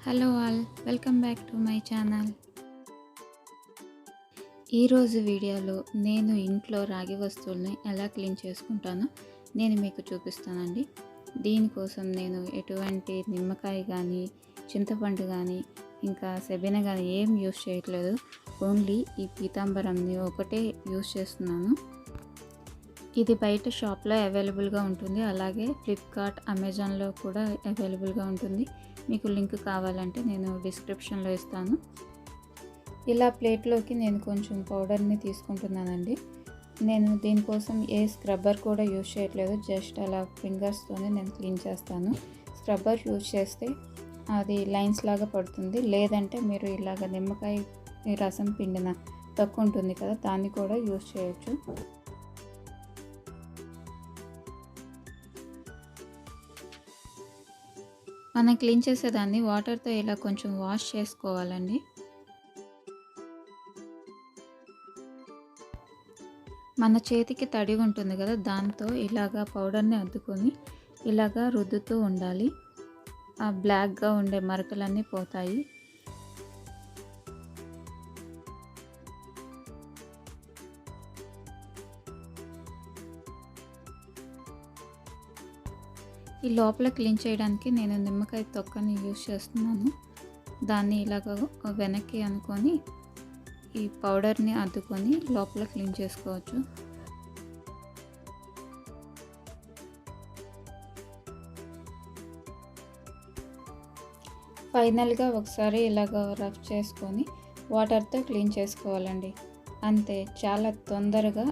Hello all, welcome back to my channel. ఈరోజు వీడియోలో నేను ఇంట్లో రాగి వస్తువుల్ని ఎలా క్లీన్ చేసుకుంటానో నేను మీకు చూపిస్తానండి. దీనికోసం నేను ఎటువంటి నిమ్మకాయ కానీ చింతపండు కానీ ఇంకా సెబెన కానీ ఏం యూస్ చేయట్లేదు. ఓన్లీ ఈ పీతాంబరంని ఒకటే యూస్ చేస్తున్నాను. ఇది బయట షాప్లో అవైలబుల్గా ఉంటుంది, అలాగే ఫ్లిప్కార్ట్, అమెజాన్లో కూడా అవైలబుల్గా ఉంటుంది. మీకు లింక్ కావాలంటే నేను డిస్క్రిప్షన్లో ఇస్తాను. ఇలా ప్లేట్లోకి నేను కొంచెం పౌడర్ని తీసుకుంటున్నానండి. నేను దీనికోసం ఏ స్క్రబ్బర్ కూడా యూజ్ చేయట్లేదు, జస్ట్ అలా ఫింగర్స్తోనే నేను క్లీన్ చేస్తాను. స్క్రబ్బర్ యూజ్ చేస్తే అది లైన్స్ లాగా పడుతుంది, లేదంటే మీరు ఇలాగ నిమ్మకాయ రసం పిండిన తక్కువ ఉంటుంది కదా, దాన్ని కూడా యూజ్ చేయొచ్చు. మనం క్లీన్ చేసేదాన్ని వాటర్తో ఇలా కొంచెం వాష్ చేసుకోవాలండి. మన చేతికి తడి ఉంటుంది కదా, దాంతో ఇలాగా పౌడర్ని అద్దుకొని ఇలాగా రుద్దుతూ ఉండాలి. ఆ బ్లాక్గా ఉండే మరకలన్నీ పోతాయి. ఈ లోపల క్లీన్ చేయడానికి నేను నిమ్మకాయ తొక్కని యూజ్ చేస్తున్నాను. దాన్ని ఇలాగ వెనక్కి అనుకొని ఈ పౌడర్ని అద్దుకొని లోపల క్లీన్ చేసుకోవచ్చు. ఫైనల్గా ఒకసారి ఇలాగ రఫ్ చేసుకొని వాటర్తో క్లీన్ చేసుకోవాలండి. అంతే, చాలా తొందరగా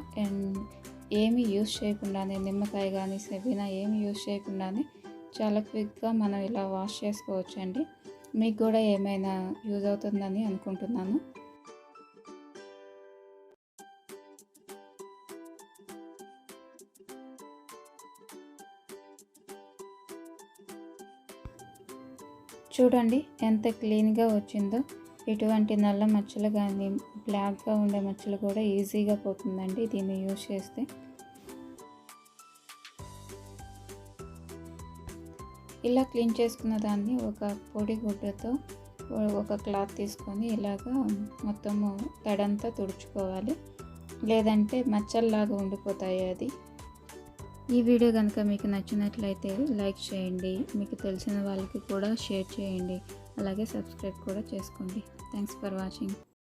ఏమి యూస్ చేయకుండానే, నిమ్మకాయ కానీ సెబినా ఏమి యూస్ చేయకుండానే చాలా క్విక్గా మనం ఇలా వాష్ చేసుకోవచ్చు అండి. మీకు కూడా ఏమైనా యూజ్ అవుతుందని అనుకుంటున్నాను. చూడండి ఎంత క్లీన్గా వచ్చిందో. ఎటువంటి నల్ల మచ్చలు కానీ బ్లాక్గా ఉండే మచ్చలు కూడా ఈజీగా పోతుందండి దీన్ని యూజ్ చేస్తే. ఇలా క్లీన్ చేసుకున్న దాన్ని ఒక పొడి గుడ్డతో ఒక క్లాత్ తీసుకొని ఇలాగా మొత్తము తడంతా తుడుచుకోవాలి, లేదంటే మచ్చల్లాగా ఉండిపోతాయి అది. ఈ వీడియో కనుక మీకు నచ్చినట్లయితే లైక్ చేయండి, మీకు తెలిసిన వాళ్ళకి కూడా షేర్ చేయండి, అలాగే సబ్స్క్రైబ్ కూడా చేసుకోండి. Thanks for watching.